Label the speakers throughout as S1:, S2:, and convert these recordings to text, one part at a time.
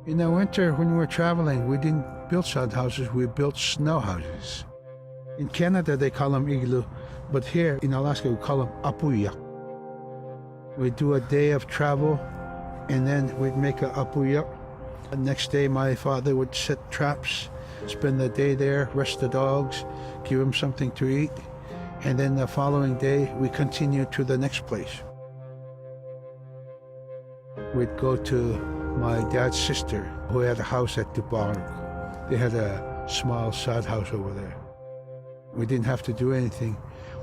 S1: In the winter, when we were traveling, we didn't build sod houses, we built snow houses. In Canada, they call them igloo, but here in Alaska, we call them apuya. We'd do a day of travel, and then we'd make a apuya. The next day, my father would set traps, spend the day there, rest the dogs, give them something to eat, and then the following day, we continued to the next place. We'd go to my dad's sister, who had a house at Dubarg. They had a small sod house over there. We didn't have to do anything.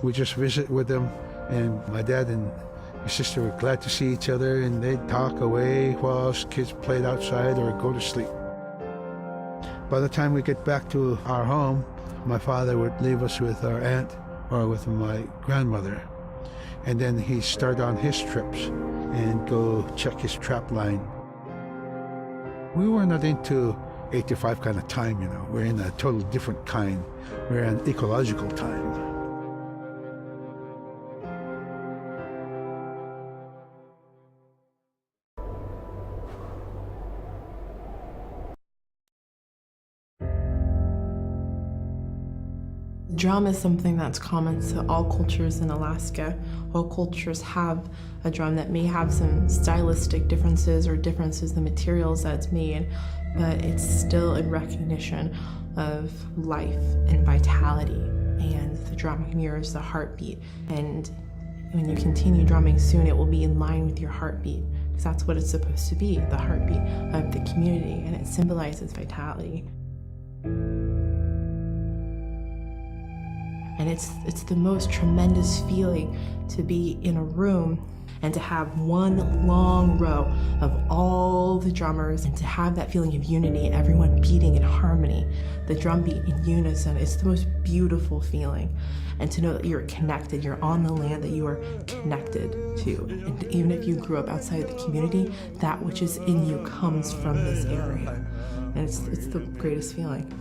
S1: We just visit with them, and my dad and my sister were glad to see each other, and they'd talk away while us kids played outside or go to sleep. By the time we get back to our home, my father would leave us with our aunt or with my grandmother, and then he'd start on his trips and go check his trap line. We were not into 8 to 5 kind of time, you know. We're in a totally different kind. We're in ecological time.
S2: Drum is something that's common to all cultures in Alaska. All cultures have a drum that may have some stylistic differences or differences in the materials that it's made, but it's still in recognition of life and vitality, and the drum mirrors the heartbeat. And when you continue drumming soon, it will be in line with your heartbeat, because that's what it's supposed to be, the heartbeat of the community, and it symbolizes vitality. And it's the most tremendous feeling to be in a room and to have one long row of all the drummers and to have that feeling of unity, everyone beating in harmony, the drum beat in unison. It's the most beautiful feeling. And to know that you're connected, you're on the land that you are connected to. And even if you grew up outside of the community, that which is in you comes from this area. And it's the greatest feeling.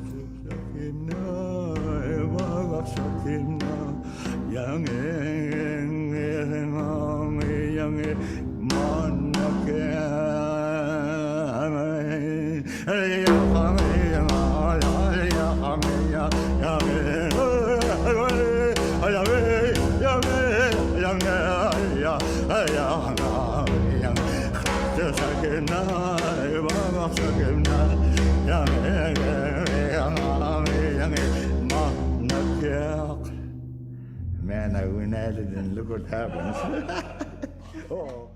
S3: Man, I went at it and look what happens. Oh.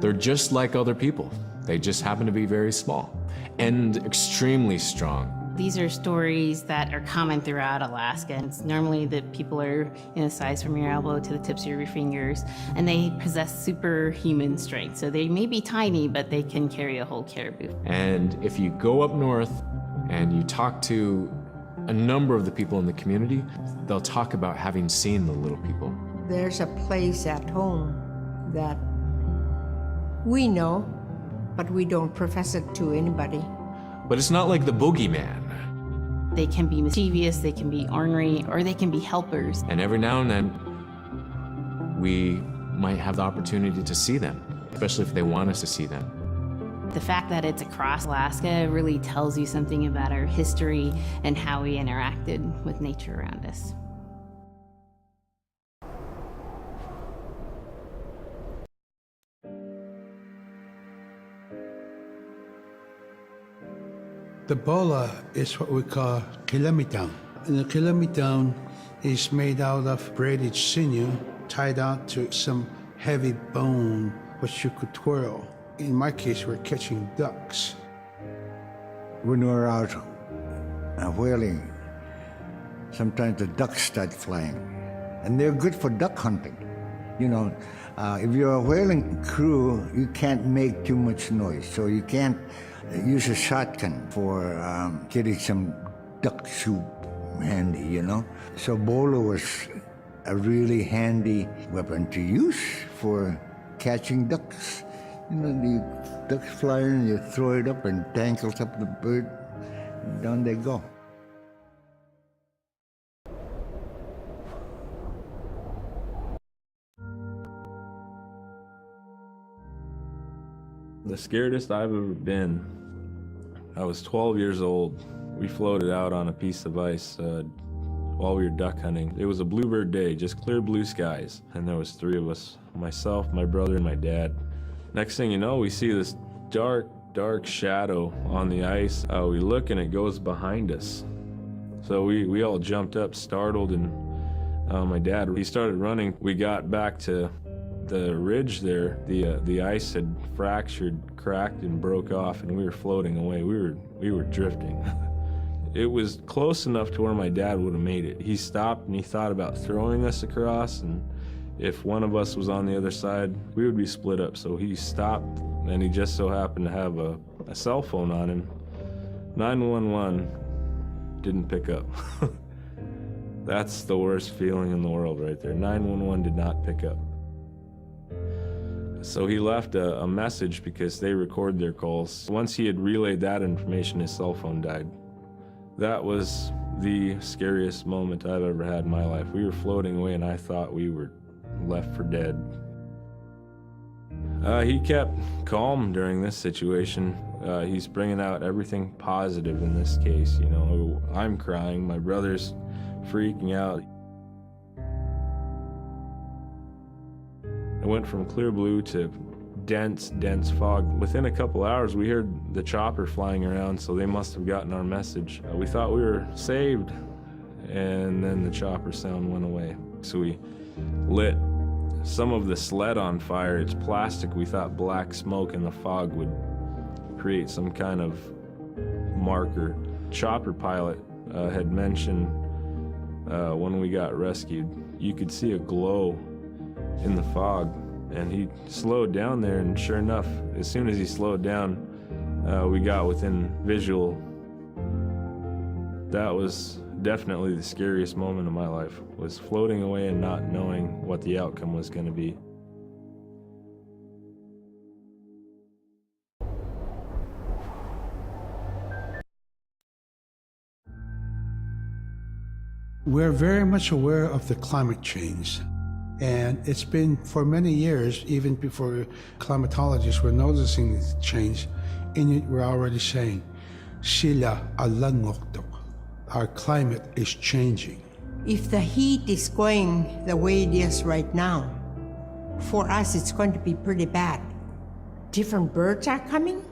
S4: They're just like other people. They just happen to be very small and extremely strong.
S5: These are stories that are common throughout Alaska. It's normally that people are in a size from your elbow to the tips of your fingers, and they possess superhuman strength. So they may be tiny, but they can carry a whole caribou.
S4: And if you go up north and you talk to a number of the people in the community, they'll talk about having seen the little people.
S6: There's a place at home that we know, but we don't profess it to anybody.
S4: But it's not like the boogeyman.
S5: They can be mischievous, they can be ornery, or they can be helpers.
S4: And every now and then, we might have the opportunity to see them, especially if they want us to see them.
S5: The fact that it's across Alaska really tells you something about our history and how we interacted with nature around us.
S1: The bola is what we call kilamitan. And the kilamitan is made out of braided sinew tied on to some heavy bone which you could twirl. In my case, we're catching ducks.
S3: When we're out whaling, sometimes the ducks start flying. And they're good for duck hunting. You know, if you're a whaling crew, you can't make too much noise, so you can't use a shotgun for getting some duck soup handy, you know? So bola was a really handy weapon to use for catching ducks. You know, the ducks fly in, you throw it up and tangles up the bird, and down they go.
S7: The scaredest I've ever been, I was 12 years old. We floated out on a piece of ice while we were duck hunting. It was a bluebird day, just clear blue skies. And there was 3 of us, myself, my brother, and my dad. Next thing you know, we see this dark shadow on the ice. We look and it goes behind us. So we all jumped up, startled, and my dad, he started running. We got back to the ridge there. The ice had fractured, cracked, and broke off, and we were floating away. We were drifting. It was close enough to where my dad would have made it. He stopped and he thought about throwing us across, and if one of us was on the other side, we would be split up. So he stopped, and he just so happened to have a cell phone on him. 911 didn't pick up. That's the worst feeling in the world right there. 911 did not pick up. So he left a message because they record their calls. Once he had relayed that information, his cell phone died. That was the scariest moment I've ever had in my life. We were floating away and I thought we were left for dead. He kept calm during this situation. He's bringing out everything positive in this case. You know, I'm crying, my brother's freaking out. It went from clear blue to dense fog. Within a couple hours, we heard the chopper flying around, so they must have gotten our message. We thought we were saved, and then the chopper sound went away. So we lit some of the sled on fire. It's plastic. We thought black smoke in the fog would create some kind of marker. Chopper pilot had mentioned when we got rescued, you could see a glow in the fog, and he slowed down there, and sure enough, as soon as he slowed down, we got within visual. That was definitely the scariest moment of my life, was floating away and not knowing what the outcome was going to be.
S1: We're very much aware of the climate change. And it's been for many years, even before climatologists were noticing the change, Inuit were already saying, Sila alangoktok. Our climate is changing.
S6: If the heat is going the way it is right now, for us it's going to be pretty bad. Different birds are coming,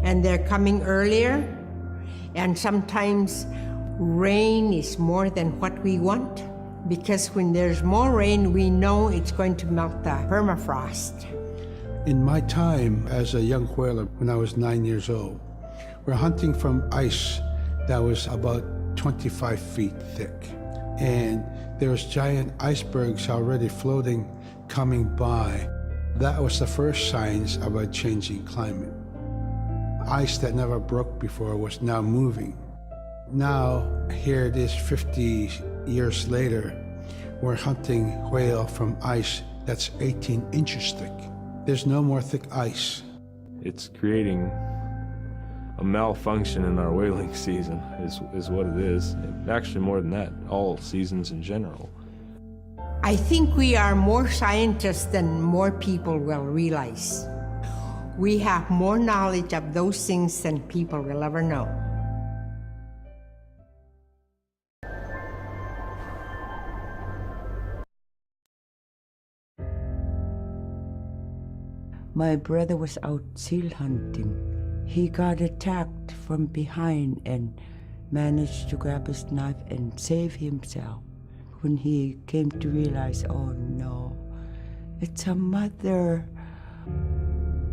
S6: and they're coming earlier, and sometimes rain is more than what we want. Because when there's more rain, we know it's going to melt the permafrost.
S1: In my time as a young whaler, when I was 9 years old, we're hunting from ice that was about 25 feet thick. And there was giant icebergs already floating, coming by. That was the first signs of a changing climate. Ice that never broke before was now moving. Now, here it is 50 years later, we're hunting whale from ice that's 18 inches thick. There's no more thick ice.
S7: It's creating a malfunction in our whaling season, is what it is. Actually, more than that, all seasons in general.
S6: I think we are more scientists than more people will realize. We have more knowledge of those things than people will ever know.
S8: My brother was out seal hunting. He got attacked from behind and managed to grab his knife and save himself. When he came to realize, oh no, it's a mother.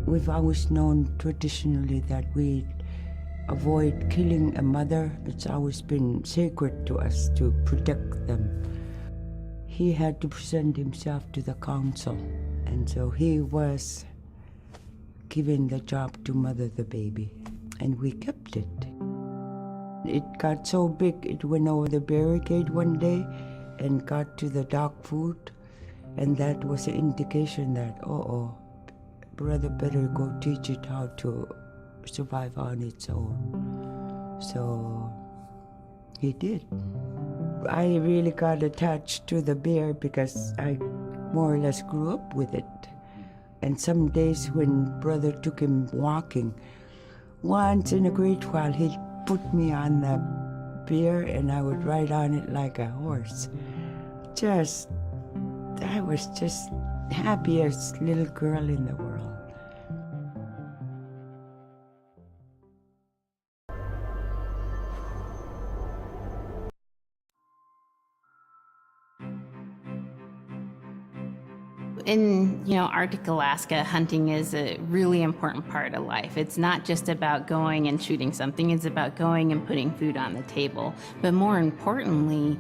S8: We've always known traditionally that we avoid killing a mother. It's always been sacred to us to protect them. He had to present himself to the council, and so he was given the job to mother the baby, and we kept it. It got so big, it went over the barricade one day and got to the dog food, and that was an indication that, brother better go teach it how to survive on its own. So he did. I really got attached to the bear because I more or less grew up with it. And some days when brother took him walking, once in a great while he'd put me on the bear and I would ride on it like a horse. I was just happiest little girl in the world.
S5: In, Arctic Alaska, hunting is a really important part of life. It's not just about going and shooting something, it's about going and putting food on the table. But more importantly,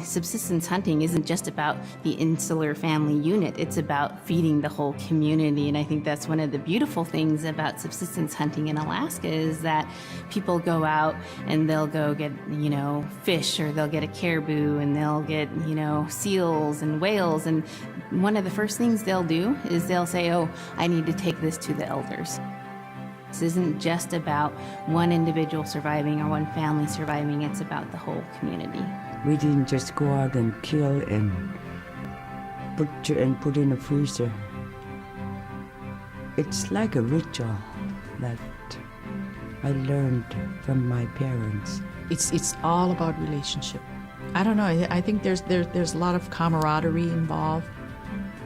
S5: subsistence hunting isn't just about the insular family unit, it's about feeding the whole community. And I think that's one of the beautiful things about subsistence hunting in Alaska is that people go out and they'll go get, fish, or they'll get a caribou, and they'll get, seals and whales. And one of the first things they'll do is they'll say, oh, I need to take this to the elders. This isn't just about one individual surviving or one family surviving, it's about the whole community.
S8: We didn't just go out and kill and put in a freezer. It's like a ritual that I learned from my parents.
S9: It's all about relationship. I don't know, I think there's a lot of camaraderie involved.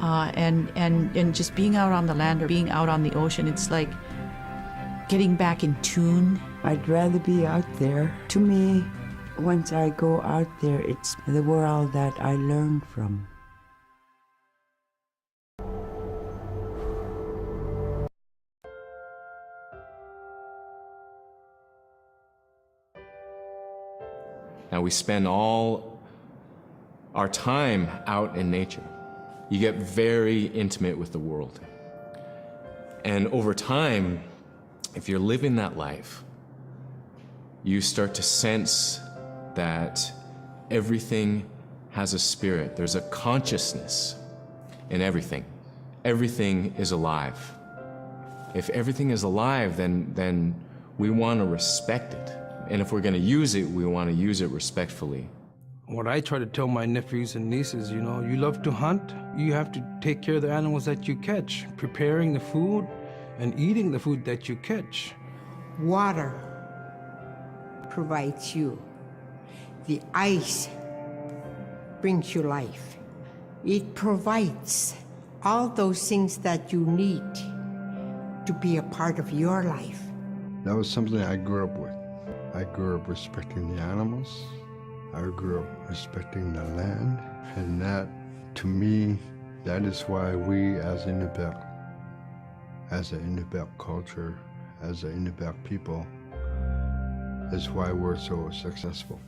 S9: And just being out on the land or being out on the ocean, it's like getting back in tune.
S8: I'd rather be out there. To me, once I go out there, it's the world that I learn from.
S4: Now we spend all our time out in nature. You get very intimate with the world. And over time, if you're living that life, you start to sense that everything has a spirit. There's a consciousness in everything. Everything is alive. If everything is alive, then we want to respect it. And if we're going to use it, we want to use it respectfully.
S1: What I try to tell my nephews and nieces, you love to hunt, you have to take care of the animals that you catch, preparing the food and eating the food that you catch.
S6: Water provides you. The ice brings you life. It provides all those things that you need to be a part of your life.
S10: That was something I grew up with. I grew up respecting the animals. I grew up respecting the land, and that, to me, that is why we as Inupiaq, as an Inupiaq culture, as an Inupiaq people, is why we're so successful.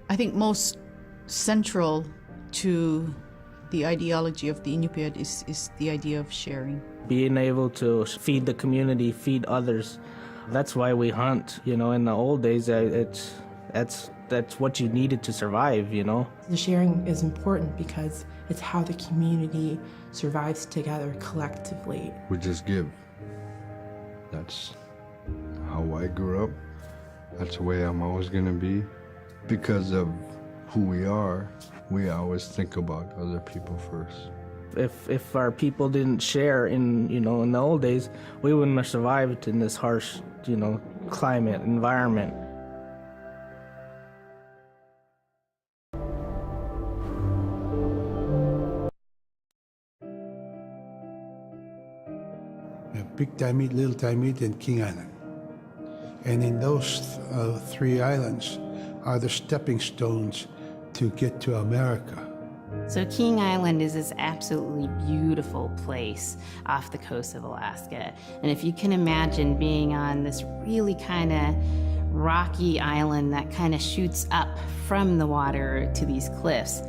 S9: I think most central to the ideology of the Inupiat is the idea of sharing.
S11: Being able to feed the community, feed others. That's why we hunt. In the old days, that's what you needed to survive,
S2: The sharing is important because it's how the community survives together collectively.
S10: We just give. That's how I grew up. That's the way I'm always going to be. Because of who we are, we always think about other people first.
S11: If our people didn't share in the old days, we wouldn't have survived in this harsh, climate, environment.
S1: Big Diamond, Little Diamond, and King Island. And in those three islands are the stepping stones to get to America.
S5: So King Island is this absolutely beautiful place off the coast of Alaska. And if you can imagine being on this really kind of rocky island that kind of shoots up from the water to these cliffs,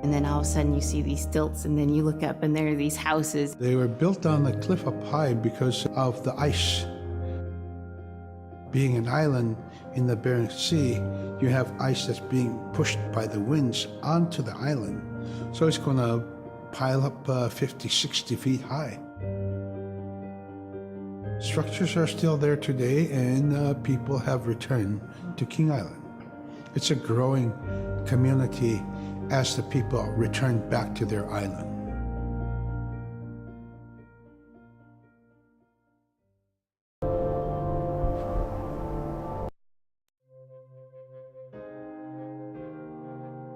S5: and then all of a sudden you see these stilts, and then you look up and there are these houses.
S1: They were built on the cliff up high because of the ice. Being an island in the Bering Sea, you have ice that's being pushed by the winds onto the island. So it's going to pile up 50, 60 feet high. Structures are still there today, and people have returned to King Island. It's a growing community as the people return back to their island.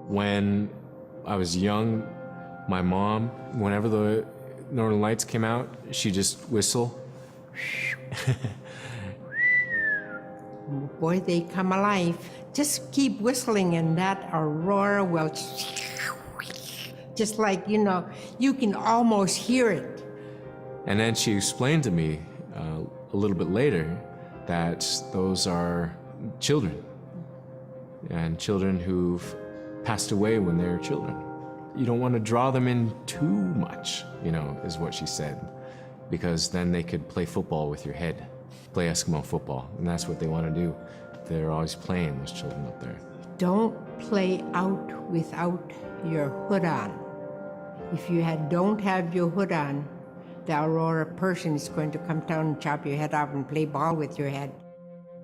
S4: When I was young, my mom, whenever the Northern Lights came out, she'd just whistle.
S6: Boy, they come alive. Just keep whistling and that aurora will, just like, you can almost hear it.
S4: And then she explained to me a little bit later that those are children, and children who've passed away when they were children. You don't want to draw them in too much, is what she said, because then they could play football with your head, play Eskimo football, and that's what they want to do. They're always playing, those children up there.
S6: Don't play out without your hood on. If you don't have your hood on, the aurora person is going to come down and chop your head off and play ball with your head.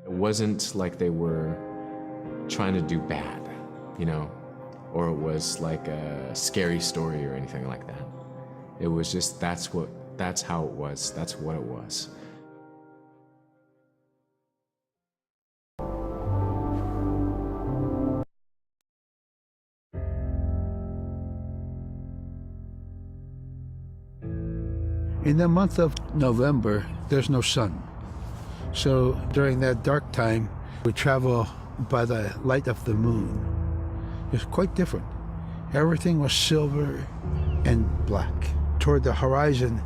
S4: It wasn't like they were trying to do bad, or it was like a scary story or anything like that. It was just, that's how it was, that's what it was.
S1: In the month of November, there's no sun. So during that dark time, we travel by the light of the moon. It's quite different. Everything was silver and black. Toward the horizon,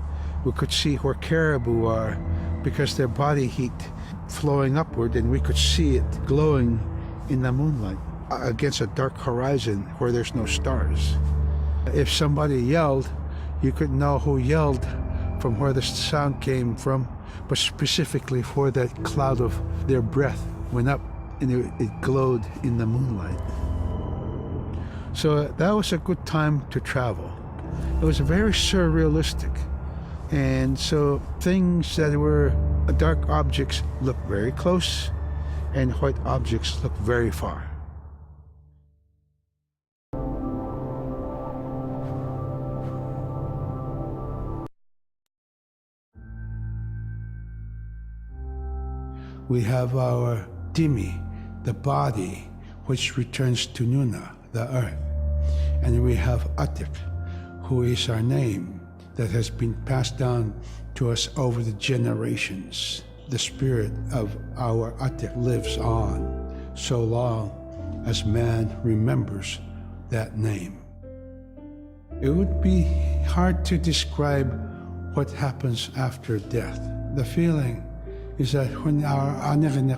S1: we could see where caribou are because their body heat flowing upward, and we could see it glowing in the moonlight against a dark horizon where there's no stars. If somebody yelled, you could know who yelled from where the sound came from, but specifically where that cloud of their breath went up and it glowed in the moonlight. So that was a good time to travel. It was very surrealistic. And so things that were dark objects look very close, and white objects look very far. We have our Dimi, the body, which returns to Nuna, the earth. And we have Atik, who is our name that has been passed down to us over the generations. The spirit of our Atik lives on so long as man remembers that name. It would be hard to describe what happens after death. The feeling is that when our einigen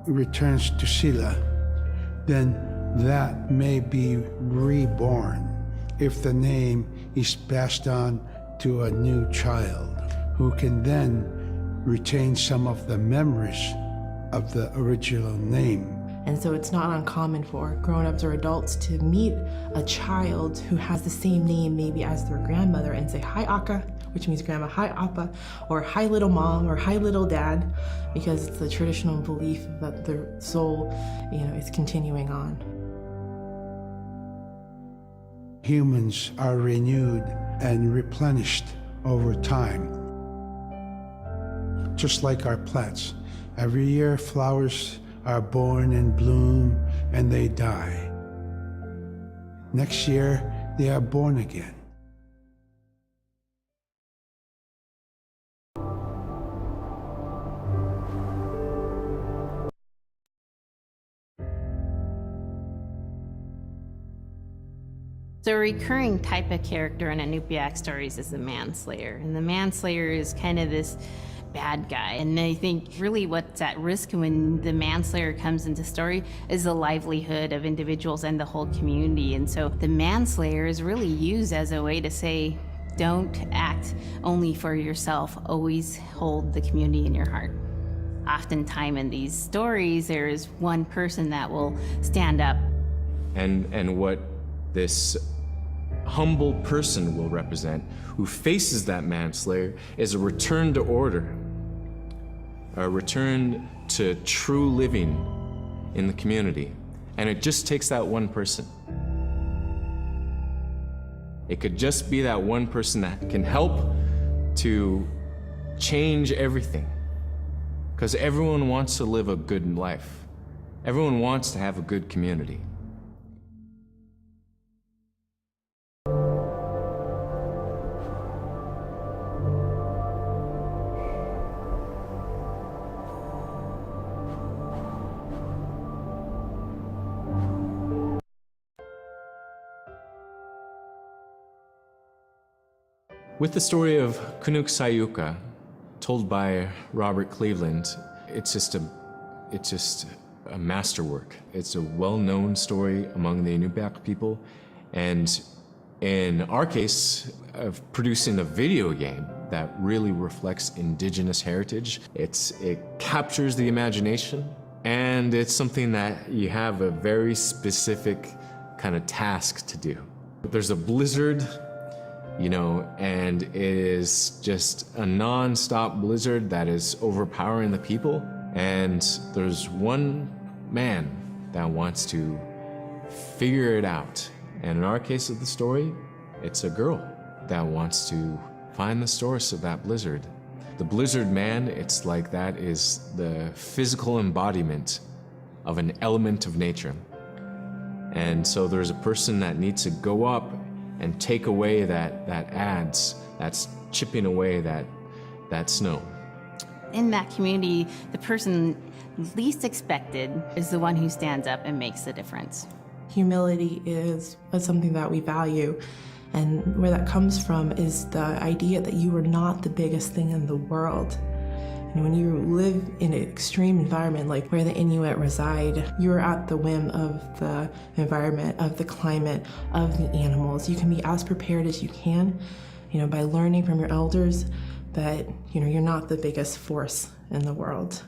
S1: returns to Sila, then that may be reborn if the name is passed on to a new child who can then retain some of the memories of the original name.
S2: And so it's not uncommon for grown-ups or adults to meet a child who has the same name maybe as their grandmother and say, "Hi, Aka," which means grandma, "Hi, Appa," or "Hi, little mom," or "Hi, little dad," because it's the traditional belief that the soul, is continuing on.
S1: Humans are renewed and replenished over time. Just like our plants. Every year flowers are born and bloom and they die. Next year they are born again.
S5: So a recurring type of character in Inupiaq stories is the manslayer. And the manslayer is kind of this bad guy. And I think really what's at risk when the manslayer comes into story is the livelihood of individuals and the whole community. And so the manslayer is really used as a way to say, don't act only for yourself, always hold the community in your heart. Oftentimes in these stories, there is one person that will stand up.
S4: And what this humble person will represent, who faces that manslayer, is a return to order, a return to true living in the community. And it just takes that one person. It could just be that one person that can help to change everything. Because everyone wants to live a good life. Everyone wants to have a good community. With the story of Kunuk Sayuka, told by Robert Cleveland, it's just a masterwork. It's a well-known story among the Inupiaq people, and in our case, of producing a video game that really reflects Indigenous heritage. It captures the imagination, and it's something that you have a very specific kind of task to do. There's a blizzard, you know, and it is just a non-stop blizzard that is overpowering the people. And there's one man that wants to figure it out. And in our case of the story, it's a girl that wants to find the source of that blizzard. The blizzard man, it's like that is the physical embodiment of an element of nature. And so there's a person that needs to go up and take away that adze, that's chipping away that snow.
S5: In that community, the person least expected is the one who stands up and makes the difference.
S2: Humility is something that we value, and where that comes from is the idea that you are not the biggest thing in the world. And when you live in an extreme environment like where the Inuit reside, you're at the whim of the environment, of the climate, of the animals. You can be as prepared as you can, you know, by learning from your elders, but you know, you're not the biggest force in the world.